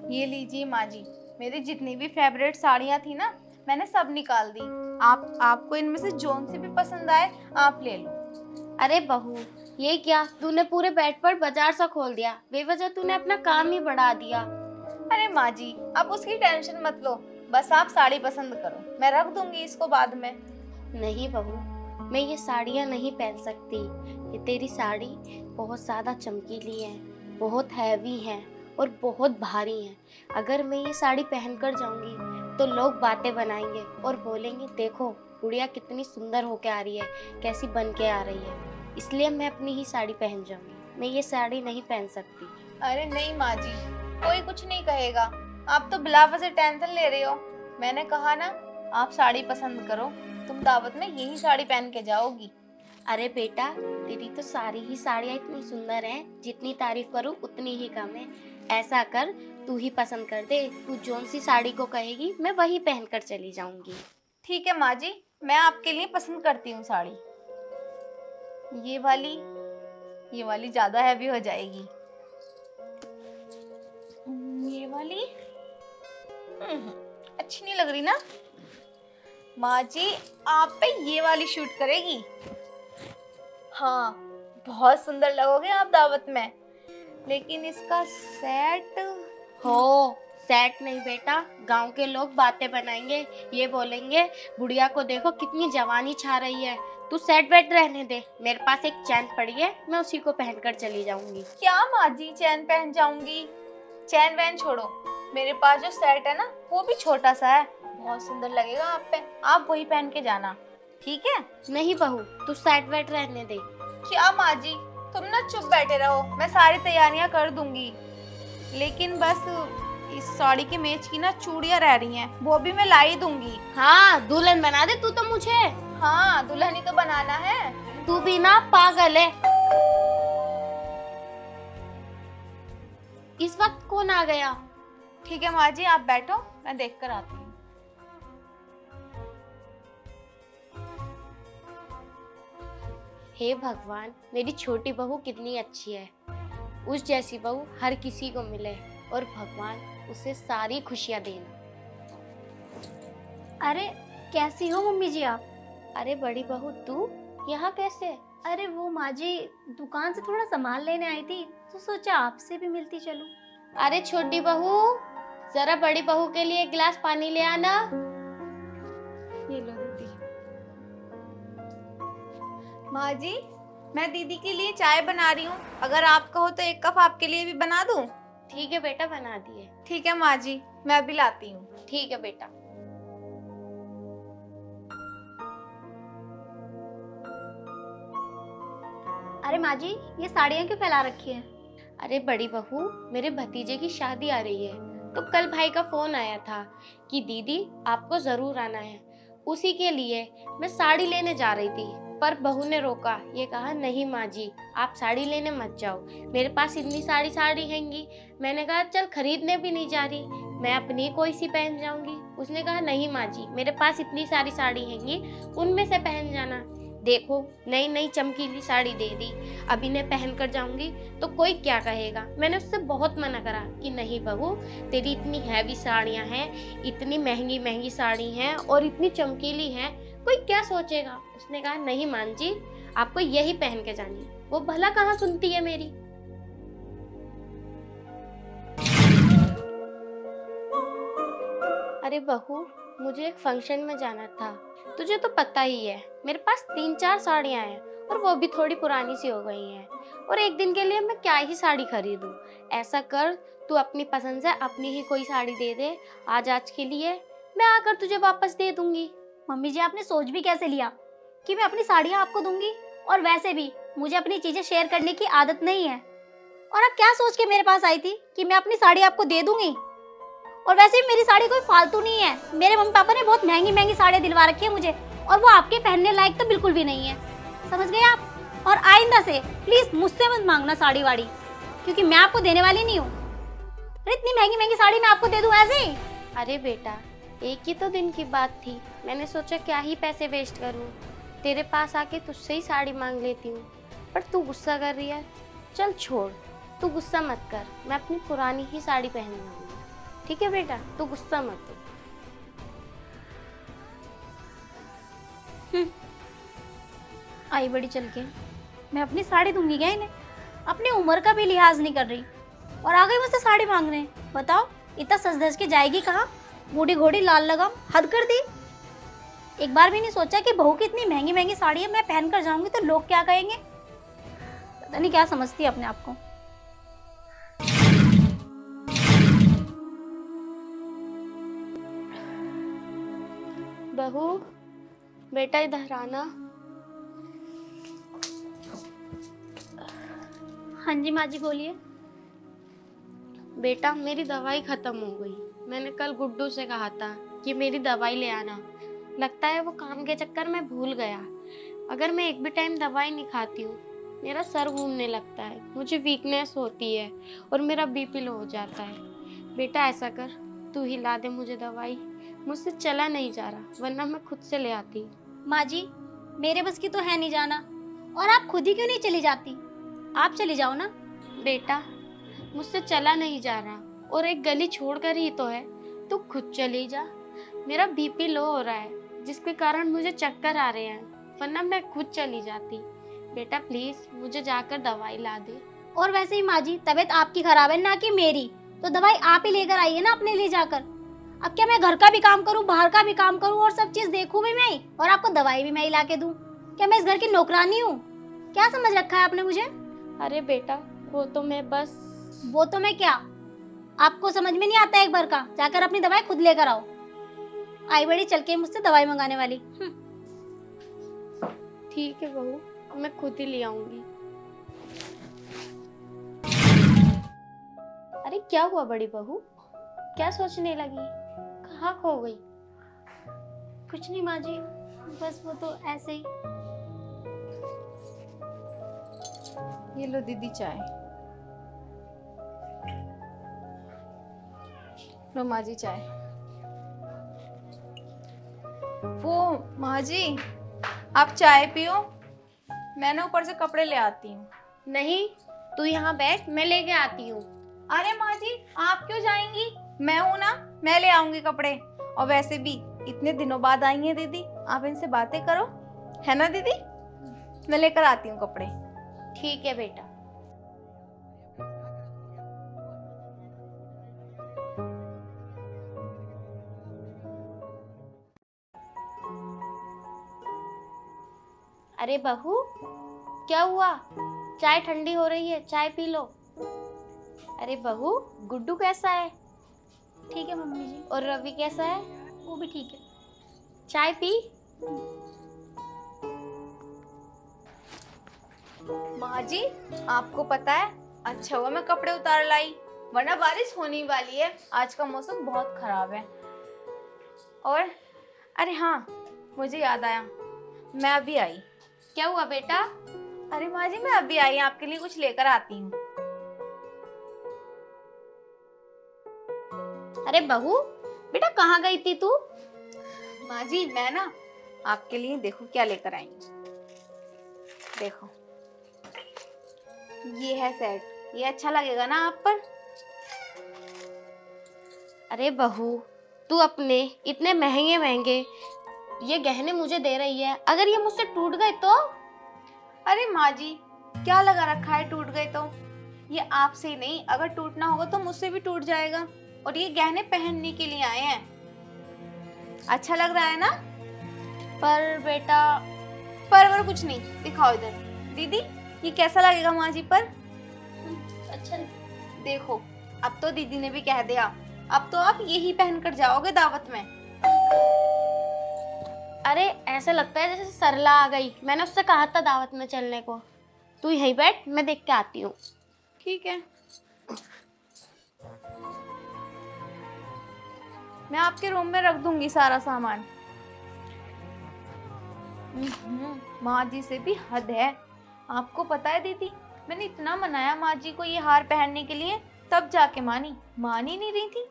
ये लीजिए माँ जी, मेरी जितनी भी फेवरेट साड़ियाँ थी ना, मैंने सब निकाल दी। आपको इनमें से जोन सी भी पसंद आए आप ले लो। अरे बहू, ये क्या तूने पूरे बेड पर बाजार सा खोल दिया। बेवजह तूने अपना काम ही बढ़ा दिया। अरे माँ जी, आप उसकी टेंशन मत लो, बस आप साड़ी पसंद करो, मैं रख दूंगी इसको बाद में। नहीं बहू, मैं ये साड़ियाँ नहीं पहन सकती। ये तेरी साड़ी बहुत ज़्यादा चमकीली है, बहुत हैवी है और बहुत भारी है। अगर मैं ये साड़ी पहनकर जाऊंगी तो लोग बातें बनाएंगे और बोलेंगे देखो गुड़िया कितनी सुंदर होके आ रही है, कैसी बन के आ रही है। इसलिए मैं अपनी ही साड़ी पहन जाऊंगी। मैं ये साड़ी नहीं पहन सकती। अरे नहीं माँ जी, कोई कुछ नहीं कहेगा, आप तो बिला वजह टेंशन ले रहे हो। मैंने कहा ना, आप साड़ी पसंद करो, तुम दावत में यही साड़ी पहन के जाओगी। अरे बेटा, तेरी तो सारी ही साड़ियाँ इतनी सुंदर हैं, जितनी तारीफ करूँ उतनी ही कम है। ऐसा कर, तू ही पसंद कर दे। तू जोन सी साड़ी को कहेगी मैं वही पहनकर चली जाऊंगी। ठीक है माँ जी, मैं आपके लिए पसंद करती हूँ साड़ी। ये वाली ज्यादा हैवी हो जाएगी। ये वाली अच्छी नहीं लग रही ना माँ जी, आप पे ये वाली शूट करेगी। हाँ, बहुत सुंदर लगोगे आप दावत में, लेकिन इसका सेट। हो, सेट नहीं बेटा, गांव के लोग बातें बनाएंगे। ये बोलेंगे बुढ़िया को देखो कितनी जवानी छा रही है। तू सेट वेट रहने दे, मेरे पास एक चैन पड़ी है, मैं उसी को पहनकर चली जाऊंगी। क्या माँ जी, चैन पहन जाऊंगी? चैन वैन छोड़ो, मेरे पास जो सेट है ना वो भी छोटा सा है, बहुत सुंदर लगेगा आप पे, आप वही पहन के जाना, ठीक है? नहीं बहू, तू सेट वेट रहने दे। क्या माँ जी, तुम ना चुप बैठे रहो, मैं सारी तैयारियां कर दूंगी, लेकिन बस इस साड़ी के मैच की ना चूड़ियां रह रही हैं, वो भी मैं ला ही दूंगी। हाँ, दुल्हन बना दे तू तो मुझे। हाँ, दुल्हन ही तो बनाना है। तू भी ना पागल है। इस वक्त कौन आ गया? ठीक है माँ जी, आप बैठो, मैं देख कर आती हूँ। हे भगवान, मेरी छोटी बहू कितनी अच्छी है। उस जैसी बहू हर किसी को मिले और भगवान उसे सारी खुशियां देना। अरे कैसी हो मम्मी जी आप? अरे बड़ी बहू, तू यहाँ कैसे? अरे वो माँ जी, दुकान से थोड़ा सामान लेने आई थी तो सोचा आपसे भी मिलती चलूं। अरे छोटी बहू, जरा बड़ी बहू के लिए एक गिलास पानी ले आना। ये लो दीदी। माँ जी, मैं दीदी के लिए चाय बना रही हूँ, अगर आप कहो तो एक कप आपके लिए भी बना दूँ? ठीक है बेटा, बना दिए। ठीक है माँ जी, मैं अभी लाती हूँ। ठीक है बेटा। अरे माँ जी, ये साड़ियाँ क्यों फैला रखी है? अरे बड़ी बहू, मेरे भतीजे की शादी आ रही है, तो कल भाई का फोन आया था कि दीदी आपको जरूर आना है। उसी के लिए मैं साड़ी लेने जा रही थी, पर बहू ने रोका। ये कहा नहीं माँ जी, आप साड़ी लेने मत जाओ, मेरे पास इतनी सारी साड़ी हैंगी। मैंने कहा चल खरीदने भी नहीं जा रही, मैं अपनी कोई सी पहन जाऊंगी। उसने कहा नहीं माँ जी, मेरे पास इतनी सारी साड़ी हैंगी, उनमें से पहन जाना। देखो नई नई चमकीली साड़ी दे दी, अब इन्हें पहन कर जाऊंगी तो कोई क्या कहेगा। मैंने उससे बहुत मना करा कि नहीं बहू, तेरी इतनी हैवी साड़ियाँ हैं, इतनी महंगी महंगी साड़ी हैं और इतनी चमकीली हैं, कोई क्या सोचेगा। उसने कहा नहीं मान जी, आपको यही पहन के जानी। वो भला कहाँ सुनती है मेरी। अरे बहू, मुझे एक फंक्शन में जाना था, तुझे तो पता ही है मेरे पास 3-4 साड़ियाँ हैं और वो भी थोड़ी पुरानी सी हो गई हैं, और एक दिन के लिए मैं क्या ही साड़ी खरीदूं। ऐसा कर, तू अपनी पसंद से अपनी ही कोई साड़ी दे दे आज के लिए, मैं आकर तुझे वापस दे दूंगी। मम्मी जी, आपने सोच भी कैसे लिया कि मैं अपनी साड़ियाँ आपको दूंगी? और वैसे भी मुझे अपनी चीजें शेयर करने की आदत नहीं है। और आप क्या सोच के मेरे पास आई थी कि मैं अपनी साड़ी आपको दे दूंगी? और वैसे भी मेरी साड़ी कोई फालतू नहीं है, मेरे मम्मी पापा ने बहुत महंगी महंगी साड़ियाँ दिलवा रखी है मुझे, और वो आपके पहनने लायक तो बिल्कुल भी नहीं है, समझ गए आप? और आइंदा से प्लीज मुझसे मत मांगना साड़ी वाड़ी, क्योंकि मैं आपको देने वाली नहीं हूँ। अरे इतनी महंगी महंगी साड़ी मैं आपको दे दूं ऐसे ही? अरे बेटा, एक ही तो दिन की बात थी, मैंने सोचा क्या ही पैसे वेस्ट करूं, तेरे पास आके तुझसे ही साड़ी मांग लेती हूँ, पर तू गुस्सा कर रही है। चल छोड़, तू गुस्सा मत कर, मैं अपनी पुरानी ही साड़ी पहन लूंगी। ठीक है बेटा, तू गुस्सा मत हो। आई बड़ी चल के, मैं अपनी साड़ी दूंगी क्या इन्हें? अपनी उम्र का भी लिहाज नहीं कर रही और आ गई मुझसे साड़ी मांगने। बताओ, इतना सज धज के जाएगी कहाँ? बूढ़ी घोड़ी लाल लगाम, हद कर दी। एक बार भी नहीं सोचा कि बहू की इतनी महंगी महंगी साड़ी है, मैं पहन कर जाऊंगी तो लोग क्या कहेंगे? पता नहीं क्या समझती है अपने आप को। बहू, बेटा इधर आना। हाँ जी माँ जी, बोलिए। बेटा, मेरी दवाई खत्म हो गई। मैंने कल गुड्डू से कहा था कि मेरी दवाई ले आना। लगता है वो काम के चक्कर में भूल गया। अगर मैं एक भी टाइम दवाई नहीं खाती हूँ, मेरा सर घूमने लगता है, मुझे वीकनेस होती है और मेरा बीपी लो हो जाता है। बेटा ऐसा कर, तू ही ला दे मुझे दवाई। मुझसे चला नहीं जा रहा, वरना मैं खुद से ले आती। माँ जी, मेरे बस की तो है नहीं जाना। और आप खुद ही क्यों नहीं चली जाती? आप चली जाओ ना। बेटा, मुझसे चला नहीं जा रहा और एक गली छोड़कर ही तो है, तू खुद चली जा। मेरा बीपी लो हो रहा है, जिसके कारण मुझे चक्कर आ रहे हैं, वरना मैं खुद चली जाती। बेटा प्लीज मुझे जाकर दवाई ला दे। और वैसे ही माँ जी, तबीयत आपकी खराब है ना कि मेरी, तो दवाई आप ही लेकर आइए ना अपने लिए जाकर। अब क्या मैं घर का भी काम करूँ, बाहर का भी काम करूँ और सब चीज देखूँ भी मैं ही, और आपको दवाई भी मैं ही ला के दूँ? क्या मैं इस घर की नौकरानी हूँ? क्या समझ रखा है आपने मुझे? अरे बेटा, वो तो मैं क्या आपको समझ में नहीं आता? एक बार का जाकर अपनी दवाई खुद लेकर आओ। आई बड़ी चल के मुझसे दवाई मंगाने वाली। ठीक है बहू, मैं खुद ही ले आऊंगी। अरे क्या हुआ बड़ी बहू, क्या सोचने लगी? कहाँ खो गई? कुछ नहीं माँ जी, बस वो तो ऐसे ही। ये लो दीदी चाय। लो माँ जी चाय। वो माँ जी, आप चाय पियो, मैं ना ऊपर से कपड़े ले आती हूँ। नहीं, तू यहाँ बैठ, मैं लेके आती हूँ। अरे माँ जी, आप क्यों जाएंगी? मैं हूं ना, मैं ले आऊंगी कपड़े। और वैसे भी इतने दिनों बाद आई हैं दीदी, आप इनसे बातें करो, है ना दीदी? मैं लेकर आती हूँ कपड़े। ठीक है बेटा। अरे बहू, क्या हुआ? चाय ठंडी हो रही है, चाय पी लो। अरे बहू, गुड्डू कैसा है? ठीक है मम्मी जी। और रवि कैसा है? वो भी ठीक है। चाय पी। माँ जी, आपको पता है, अच्छा हुआ मैं कपड़े उतार लाई, वरना बारिश होने वाली है। आज का मौसम बहुत खराब है। और अरे हाँ, मुझे याद आया, मैं अभी आई। क्या हुआ बेटा? अरे माँ जी, मैं अभी आई, आपके लिए कुछ लेकर आती हूँ। अरे बहू, बेटा कहाँ गई थी तू? माँ जी, मैं ना आपके लिए देखो क्या लेकर आई हूँ। देखो, ये है सेट, ये अच्छा लगेगा ना आप पर? अरे बहू, तू अपने इतने महंगे महंगे ये गहने मुझे दे रही है, अगर ये मुझसे टूट गए तो? अरे माँ जी, क्या लगा रखा है टूट गए तो? ये आपसे ही नहीं, अगर टूटना होगा तो मुझसे भी टूट जाएगा। और ये गहने पहनने के लिए आए हैं। अच्छा लग रहा है ना? पर बेटा, पर कुछ नहीं, दिखाओ इधर। दीदी, ये कैसा लगेगा माँ जी पर? अच्छा देखो, अब तो दीदी ने भी कह दिया, अब तो आप यही पहनकर जाओगे दावत में। अरे ऐसा लगता है जैसे सरला आ गई। मैंने उससे कहा था दावत में चलने को। तू यहीं बैठ, मैं देख के आती हूँ। ठीक है, मैं आपके रूम में रख दूंगी सारा सामान। माँ जी से भी हद है। आपको पता है दीदी, मैंने इतना मनाया माँ जी को ये हार पहनने के लिए, तब जाके मान ही नहीं रही थी।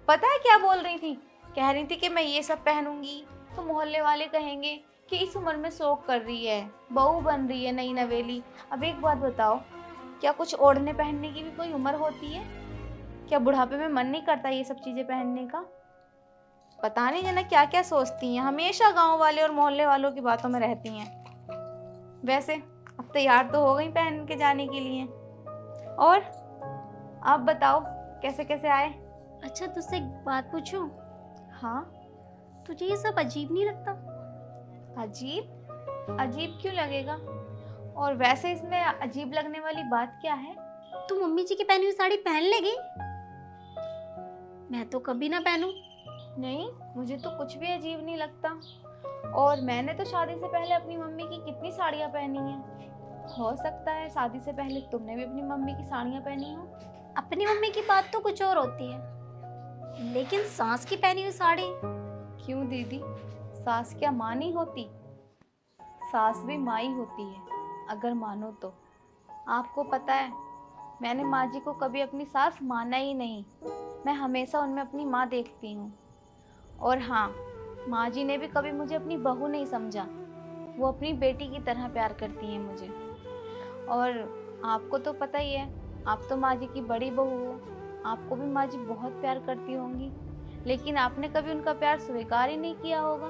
पता है क्या बोल रही थी? कह रही थी कि मैं ये सब पहनूंगी तो मोहल्ले वाले कहेंगे कि इस उम्र में शौक कर रही है, बहू बन रही है नई नवेली। अब एक बात बताओ, क्या कुछ ओढ़ने पहनने की भी कोई उम्र होती है? क्या बुढ़ापे में मन नहीं करता ये सब चीज़ें पहनने का? पता नहीं जना क्या क्या सोचती हैं, हमेशा गांव वाले और मोहल्ले वालों की बातों में रहती हैं। वैसे अब तैयार तो हो गई पहन के जाने के लिए। और आप बताओ कैसे कैसे आए? अच्छा, तुझसे एक बात पूछूं? हाँ। तुझे ये सब अजीब नहीं लगता? अजीब? अजीब क्यों लगेगा? और वैसे इसमें अजीब लगने वाली बात क्या है? तू मम्मी जी की पहनी हुई साड़ी पहन लेगी? मैं तो कभी ना पहनूं। नहीं, मुझे तो कुछ भी अजीब नहीं लगता। और मैंने तो शादी से पहले अपनी मम्मी की कितनी साड़ियाँ पहनी हैं। हो सकता है शादी से पहले तुमने भी अपनी मम्मी की साड़ियाँ पहनी हो। अपनी मम्मी की बात तो कुछ और होती है, लेकिन सास की पहनी हुई साड़ी? क्यों दीदी, सास क्या माँ नहीं होती? सास भी माँ ही होती है अगर मानो तो। आपको पता है, मैंने माँ जी को कभी अपनी सास माना ही नहीं। मैं हमेशा उनमें अपनी माँ देखती हूँ। और हाँ, माँ जी ने भी कभी मुझे अपनी बहू नहीं समझा। वो अपनी बेटी की तरह प्यार करती हैं मुझे। और आपको तो पता ही है, आप तो माँ जी की बड़ी बहू हो, आपको भी माँ जी बहुत प्यार करती होंगी, लेकिन आपने कभी उनका प्यार स्वीकार ही नहीं किया होगा।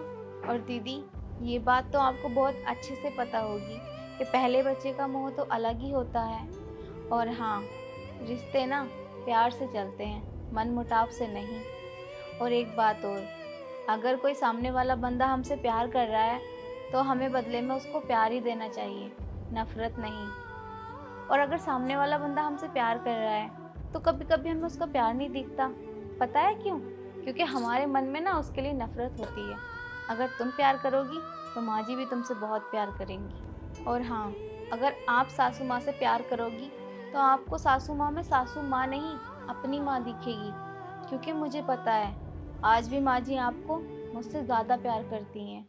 और दीदी, ये बात तो आपको बहुत अच्छे से पता होगी कि पहले बच्चे का मोह तो अलग ही होता है। और हाँ, रिश्ते ना प्यार से चलते हैं, मन मुटाव से नहीं। और एक बात और, अगर कोई सामने वाला बंदा हमसे प्यार कर रहा है तो हमें बदले में उसको प्यार ही देना चाहिए, नफरत नहीं। और अगर सामने वाला बंदा हमसे प्यार कर रहा है तो कभी कभी हमें उसका प्यार नहीं दिखता। पता है क्यों? क्योंकि हमारे मन में ना उसके लिए नफरत होती है। अगर तुम प्यार करोगी तो माँ जी भी तुमसे बहुत प्यार करेंगी। और हाँ, अगर आप सासू माँ से प्यार करोगी तो आपको सासू माँ में सासू माँ नहीं, अपनी माँ दिखेगी। क्योंकि मुझे पता है, आज भी माँ जी आपको मुझसे ज़्यादा प्यार करती हैं।